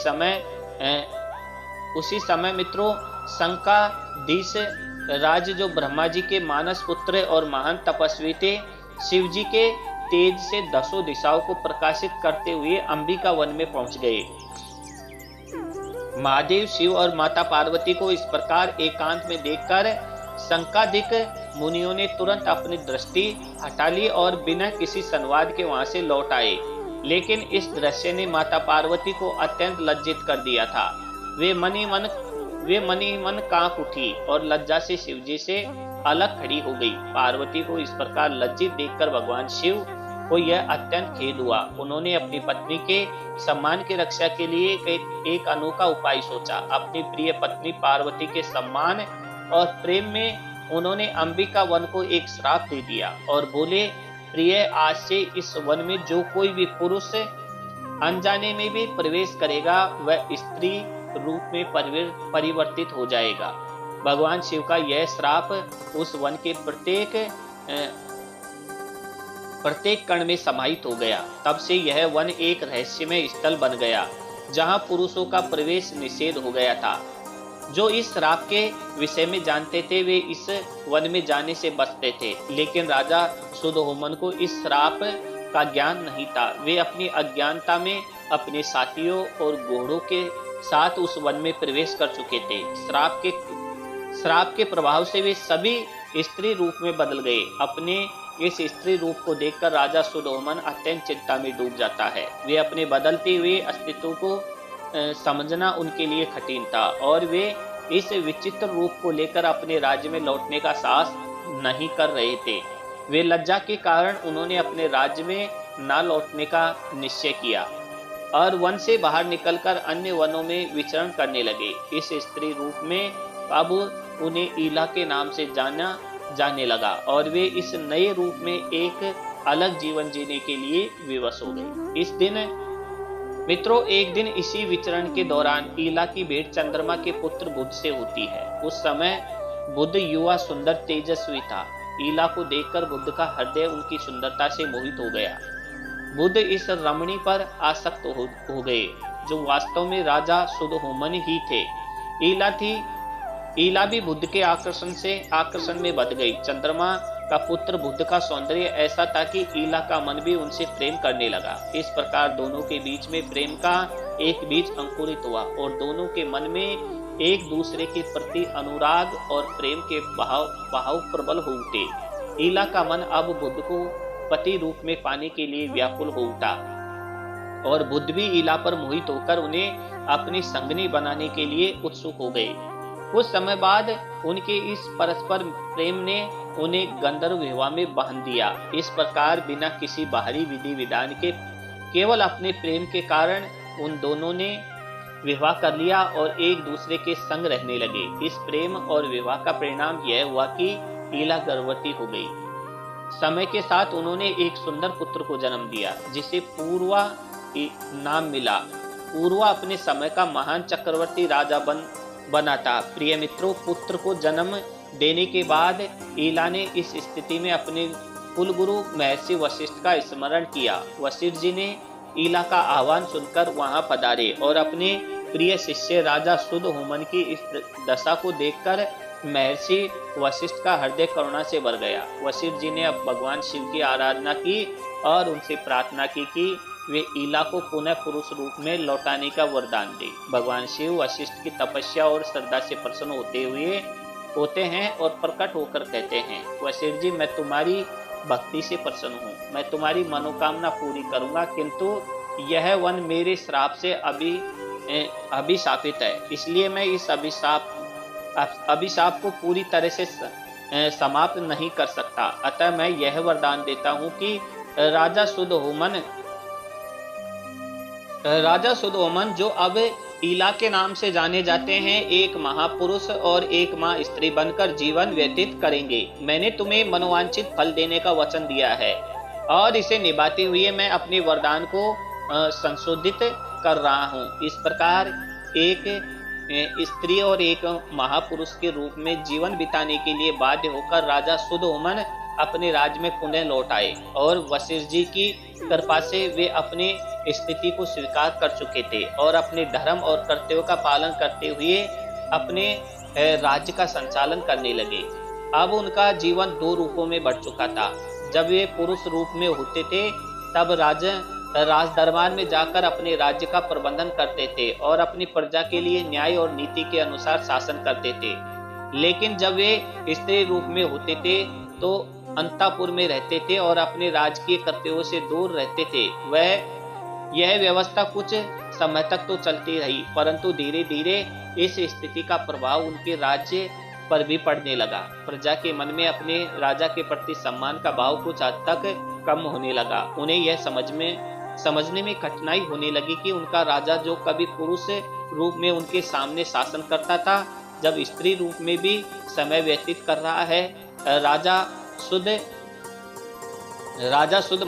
Speaker 1: समय मित्रों, शंकाधीश राज जो ब्रह्मा जी के मानस पुत्र और महान तपस्वी थे, शिव जी के तेज से दसों दिशाओं को प्रकाशित करते हुए अंबिका वन में पहुंच गए। महादेव, शिव और माता पार्वती को इस प्रकार एकांत में देखकर शंकाधिक मुनियों ने तुरंत अपनी दृष्टि हटा ली और बिना किसी संवाद के वहां से लौट आए। लेकिन इस दृश्य ने माता पार्वती को अत्यंत लज्जित कर दिया था। वे मनी मन कांप उठी और लज्जा से शिवजी से अलग खड़ी हो गई। पार्वती को इस प्रकार लज्जित देखकर भगवान शिव को यह अत्यंत खेद हुआ। उन्होंने अपनी पत्नी के सम्मान की रक्षा के लिए एक अनोखा उपाय सोचा। अपनी प्रिय पत्नी पार्वती के सम्मान और प्रेम में उन्होंने अंबिका वन को एक श्राप दे दिया और बोले, प्रिय, आज से इस वन में जो कोई भी पुरुष अनजाने में भी प्रवेश करेगा वह स्त्री रूप में परिवर्तित हो जाएगा। भगवान शिव का यह श्राप उस वन के प्रत्येक कण में समाहित हो गया। तब से यह वन एक रहस्यमय स्थल बन गया, जहां पुरुषों का प्रवेश निषेध हो गया था। जो इस श्राप के विषय में जानते थे वे इस वन में जाने से बचते थे, लेकिन राजा शुद्ध होमन को इस श्राप का ज्ञान नहीं था। वे अपनी अज्ञानता में अपने साथियों और घोड़ों के साथ उस वन में प्रवेश कर चुके थे। श्राप के प्रभाव से वे सभी स्त्री रूप में बदल गए। अपने इस स्त्री रूप को देखकर राजा शुद्ध होमन अत्यंत चिंता में डूब जाता है। वे अपने बदलते हुए अस्तित्व को समझना उनके लिए कठिन था और वे इस विचित्र रूप को लेकर अपने राज्य में लौटने का साहस नहीं कर रहे थे। वे लज्जा के कारण उन्होंने अपने राज्य में न लौटने का निश्चय किया और वन से बाहर निकलकर अन्य वनों में विचरण करने लगे। इस स्त्री रूप में अब उन्हें ईला के नाम से जाना जाने लगा और वे इस नए रूप में एक अलग जीवन जीने के लिए विवश हो गए। इस दिन मित्रों, एक दिन इसी विचरण के दौरान ईला की भेंट चंद्रमा के पुत्र बुध से होती है। उस समय बुध युवा सुंदर तेजस्वी था। ईला को देखकर बुध का हृदय उनकी सुंदरता से मोहित हो गया। बुध इस रमणी पर आसक्त हो गए, जो वास्तव में राजा शुद्ध होमन ही थे। ईला भी बुध के आकर्षण में बध गई। चंद्रमा का पुत्र बुध का सौंदर्य ऐसा था कि ईला का मन भी उनसे प्रेम करने लगा। इस प्रकार दोनों के बीच में प्रेम का एक बीज अंकुरित हुआ और दोनों के मन में एक दूसरे के प्रति अनुराग और प्रेम के भाव प्रबल हो उठे। ईला का मन अब बुद्ध को पति रूप में पाने के लिए व्याकुल हो उठा और बुद्ध भी ईला पर मोहित होकर उन्हें अपनी संगनी बनाने के लिए उत्सुक हो गए। कुछ समय बाद उनके इस परस्पर प्रेम ने उन्हें गंधर्व विवाह में बांध दिया। इस प्रकार बिना किसी बाहरी विधि विधान के केवल अपने प्रेम के कारण उन दोनों ने विवाह कर लिया और एक दूसरे के संग रहने लगे। इस प्रेम और विवाह का परिणाम यह हुआ कि ईला गर्भवती हो गई। समय के साथ उन्होंने एक सुंदर पुत्र को जन्म दिया जिसे पूर्वा नाम मिला। पूर्वा अपने समय का महान चक्रवर्ती राजा बना था। प्रिय मित्रों, पुत्र को जन्म देने के बाद ईला ने इस स्थिति में अपने कुलगुरु महर्षि वशिष्ठ का स्मरण किया। वशिष्ठ जी ने ईला का आह्वान सुनकर वहां पधारे और अपने प्रिय शिष्य राजा सुधहोमन की इस दशा को देखकर महर्षि वशिष्ठ का हृदय करुणा से भर गया। वशिष्ठ जी ने अब भगवान शिव की आराधना की और उनसे प्रार्थना की कि वे ईला को पुनः पुरुष रूप में लौटाने का वरदान दे। भगवान शिव वशिष्ठ की तपस्या और श्रद्धा से प्रसन्न होते हैं और प्रकट होकर कहते हैं, वशिष्ठ जी, मैं तुम्हारी भक्ति से प्रसन्न हूँ। मैं तुम्हारी मनोकामना पूरी करूंगा, किंतु यह वन मेरे श्राप से अभिशापित है। इसलिए मैं इस अभिशाप को पूरी तरह से समाप्त नहीं कर सकता। अतः मैं यह वरदान देता हूँ कि राजा सुधहोमन जो अब ईला के नाम से जाने जाते हैं, एक महापुरुष और एक माँ स्त्री बनकर जीवन व्यतीत करेंगे। मैंने तुम्हें मनोवांछित फल देने का वचन दिया है और इसे निभाते हुए मैं अपने वरदान को संशोधित कर रहा हूँ। इस प्रकार एक स्त्री और एक महापुरुष के रूप में जीवन बिताने के लिए बाध्य होकर राजा सुधहोमन अपने राज्य में पुनः लौट आए और वशिष्ठ जी की कृपा से वे अपने स्थिति को स्वीकार कर चुके थे और अपने धर्म और कर्तव्यों का पालन करते हुए अपने राज्य का संचालन करने लगे। अब उनका जीवन दो रूपों में बढ़ चुका था। जब वे पुरुष रूप में होते थे तब राज दरबार में जाकर अपने राज्य का प्रबंधन करते थे और अपनी प्रजा के लिए न्याय और नीति के अनुसार शासन करते थे। लेकिन जब वे स्त्री रूप में होते थे तो अंतःपुर में रहते थे और अपने राजकीय कर्तव्यों से दूर रहते थे। यह व्यवस्था कुछ समय तक तो चलती रही, परंतु धीरे धीरे इस स्थिति का प्रभाव उनके राज्य पर भी पड़ने लगा। प्रजा के मन में अपने राजा के प्रति सम्मान का भाव कुछ हद तक कम होने लगा। उन्हें यह समझने में कठिनाई होने लगी कि उनका राजा जो कभी पुरुष रूप में उनके सामने शासन करता था, जब स्त्री रूप में भी समय व्यतीत कर रहा है। राजा शुद्ध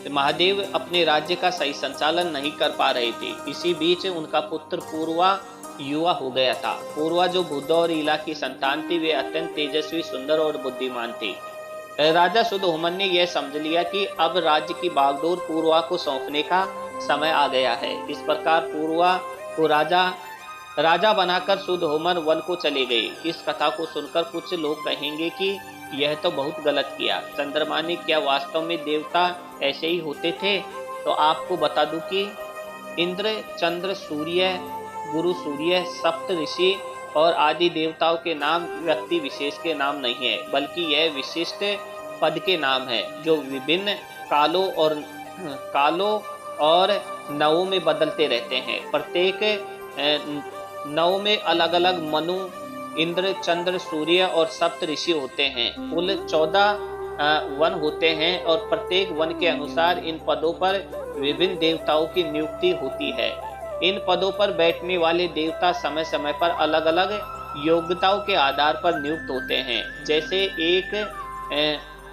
Speaker 1: महादेव अपने राज्य का सही संचालन नहीं कर पा रहे थे। इसी बीच उनका पुत्र पूर्वा युवा हो गया था। पूर्वा जो बुद्ध और ईला की संतान थी, वे अत्यंत तेजस्वी, सुंदर और बुद्धिमान थी। राजा सुधहोमन ने यह समझ लिया कि अब राज्य की बागडोर पूर्वा को सौंपने का समय आ गया है। इस प्रकार पूर्वा को राजा बनाकर सुधहोमन वन को चले गए। इस कथा को सुनकर कुछ लोग कहेंगे कि यह तो बहुत गलत किया। चंद्रमा ने क्या वास्तव में देवता ऐसे ही होते थे? तो आपको बता दूं कि इंद्र, चंद्र, सूर्य, गुरु सूर्य, सप्त ऋषि और आदि देवताओं के नाम व्यक्ति विशेष के नाम नहीं है, बल्कि यह विशिष्ट पद के नाम है जो विभिन्न कालों और नवों में बदलते रहते हैं। प्रत्येक नव में अलग अलग मनु, इंद्र, चंद्र, सूर्य और सप्त ऋषि होते हैं। कुल 14 वन होते हैं और प्रत्येक वन के अनुसार इन पदों पर विभिन्न देवताओं की नियुक्ति होती है। इन पदों पर बैठने वाले देवता समय समय पर अलग अलग योग्यताओं के आधार पर नियुक्त होते हैं। जैसे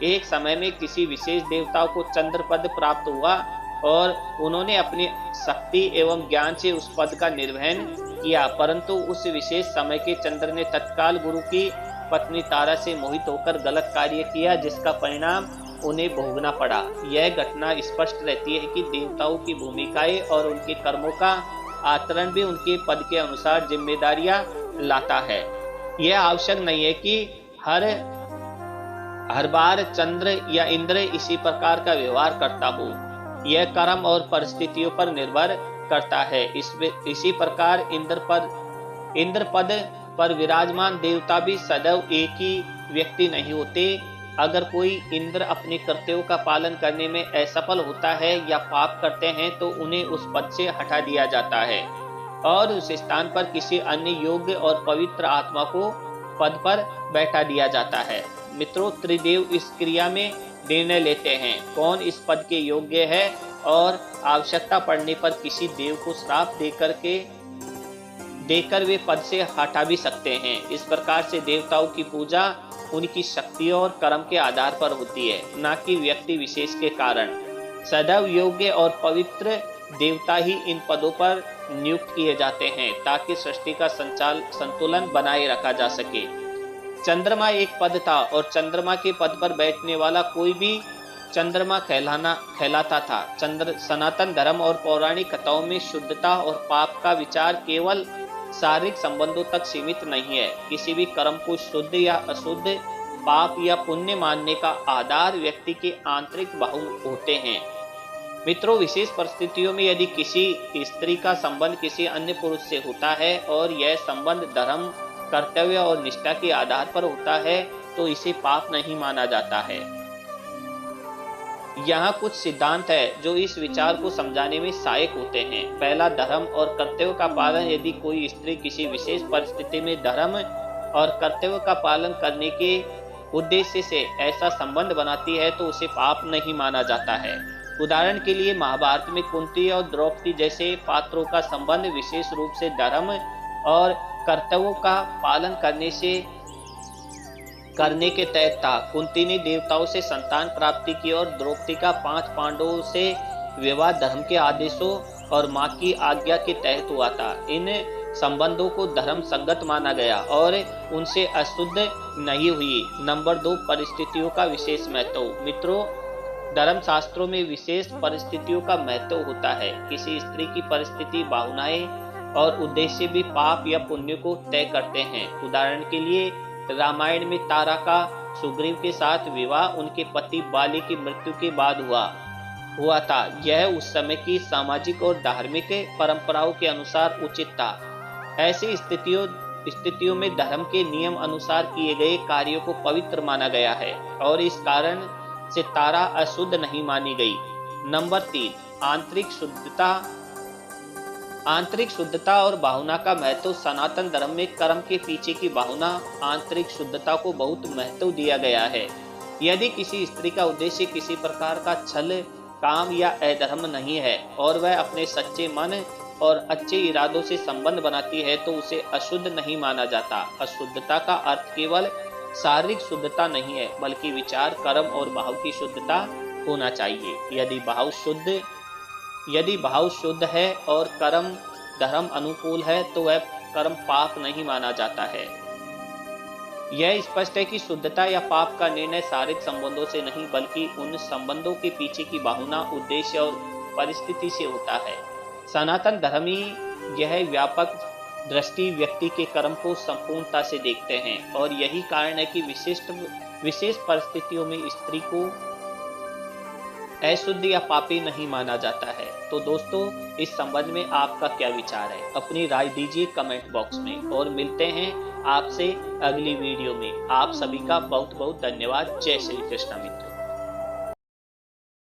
Speaker 1: एक समय में किसी विशेष देवता को चंद्र पद प्राप्त हुआ और उन्होंने अपनी शक्ति एवं ज्ञान से उस पद का निर्वहन किया, परंतु उस विशेष समय के चंद्र ने तत्काल गुरु की पत्नी तारा से मोहित होकर गलत कार्य किया, जिसका परिणाम उन्हें भोगना पड़ा। यह घटना स्पष्ट रहती है कि देवताओं की भूमिकाएं और उनके कर्मों का आचरण भी उनके पद के अनुसार जिम्मेदारियां लाता है। यह आवश्यक नहीं है कि हर बार चंद्र या इंद्र इसी प्रकार का व्यवहार करता हो। यह कर्म और परिस्थितियों पर निर्भर करता है। इसी प्रकार इंद्र पद पर विराजमान देवता भी सदैव एक ही व्यक्ति नहीं होते। अगर कोई इंद्र अपने कर्तव्यों का पालन करने में असफल होता है या पाप करते हैं तो उन्हें उस पद से हटा दिया जाता है और उस स्थान पर किसी अन्य योग्य और पवित्र आत्मा को पद पर बैठा दिया जाता है। मित्रों, त्रिदेव इस क्रिया में निर्णय लेते हैं कौन इस पद के योग्य है और आवश्यकता पड़ने पर किसी देव को श्राप देकर वे पद से हटा भी सकते हैं। इस प्रकार से देवताओं की पूजा उनकी शक्तियों और कर्म के आधार पर होती है, न कि व्यक्ति विशेष के कारण। सदैव योग्य और पवित्र देवता ही इन पदों पर नियुक्त किए जाते हैं ताकि सृष्टि का संतुलन बनाए रखा जा सके। चंद्रमा एक पद था और चंद्रमा के पद पर बैठने वाला कोई भी चंद्रमा कहलाता था। सनातन धर्म और पौराणिक कथाओं में शुद्धता और पाप का विचार केवल शारीरिक संबंधों तक सीमित नहीं है। किसी भी कर्म को शुद्ध या अशुद्ध, पाप या पुण्य मानने का आधार व्यक्ति के आंतरिक भाव होते हैं। मित्रों, विशेष परिस्थितियों में यदि किसी स्त्री का संबंध किसी अन्य पुरुष से होता है और यह संबंध धर्म, कर्तव्य और निष्ठा के आधार पर होता है तो इसे पाप नहीं माना जाता है। यहाँ कुछ सिद्धांत है जो इस विचार को समझाने में सहायक होते हैं। पहला, धर्म और कर्तव्य का पालन। यदि कोई स्त्री किसी विशेष परिस्थिति में धर्म और कर्तव्य का पालन करने के उद्देश्य से ऐसा संबंध बनाती है तो उसे पाप नहीं माना जाता है। उदाहरण के लिए महाभारत में कुंती और द्रौपदी जैसे पात्रों का संबंध विशेष रूप से धर्म और कर्तव्यों का पालन करने के तहत था। कुंती ने देवताओं से संतान प्राप्ति की और द्रौपदी का 5 पांडवों से विवाह धर्म के आदेशों और मां की आज्ञा के तहत हुआ था। इन संबंधों को धर्म संगत माना गया और उनसे अशुद्ध नहीं हुई। नंबर 2, परिस्थितियों का विशेष महत्व। मित्रों, धर्म शास्त्रों में विशेष परिस्थितियों का महत्व होता है। किसी स्त्री की परिस्थिति, भावनाएं और उद्देश्य भी पाप या पुण्य को तय करते हैं। उदाहरण के लिए रामायण में तारा का सुग्रीव के साथ विवाह उनके पति बाली की मृत्यु के बाद हुआ था। यह उस समय की सामाजिक और धार्मिक परंपराओं के अनुसार उचित था। ऐसी स्थितियों में धर्म के नियम अनुसार किए गए कार्यों को पवित्र माना गया है और इस कारण से तारा अशुद्ध नहीं मानी गई। नंबर 3, आंतरिक शुद्धता और भावना का महत्व। सनातन धर्म में कर्म के पीछे की भावना, आंतरिक शुद्धता को बहुत महत्व दिया गया है। यदि किसी स्त्री का उद्देश्य किसी प्रकार का छल, काम या अधर्म नहीं है और वह अपने सच्चे मन और अच्छे इरादों से संबंध बनाती है तो उसे अशुद्ध नहीं माना जाता। अशुद्धता का अर्थ केवल शारीरिक शुद्धता नहीं है बल्कि विचार, कर्म और भाव की शुद्धता होना चाहिए। यदि भाव शुद्ध है और कर्म धर्म अनुकूल है तो वह कर्म पाप नहीं माना जाता है। यह स्पष्ट है कि शुद्धता या पाप का निर्णय शारीरिक संबंधों से नहीं बल्कि उन संबंधों के पीछे की भावना, उद्देश्य और परिस्थिति से होता है। सनातन धर्मी यह व्यापक दृष्टि व्यक्ति के कर्म को संपूर्णता से देखते हैं और यही कारण है कि विशेष परिस्थितियों में स्त्री को अशुद्ध या पापी नहीं माना जाता है। तो दोस्तों, इस संबंध में आपका क्या विचार है? अपनी राय दीजिए कमेंट बॉक्स में और मिलते हैं आपसे अगली वीडियो में। आप सभी का बहुत बहुत धन्यवाद। जय श्री कृष्ण मित्र।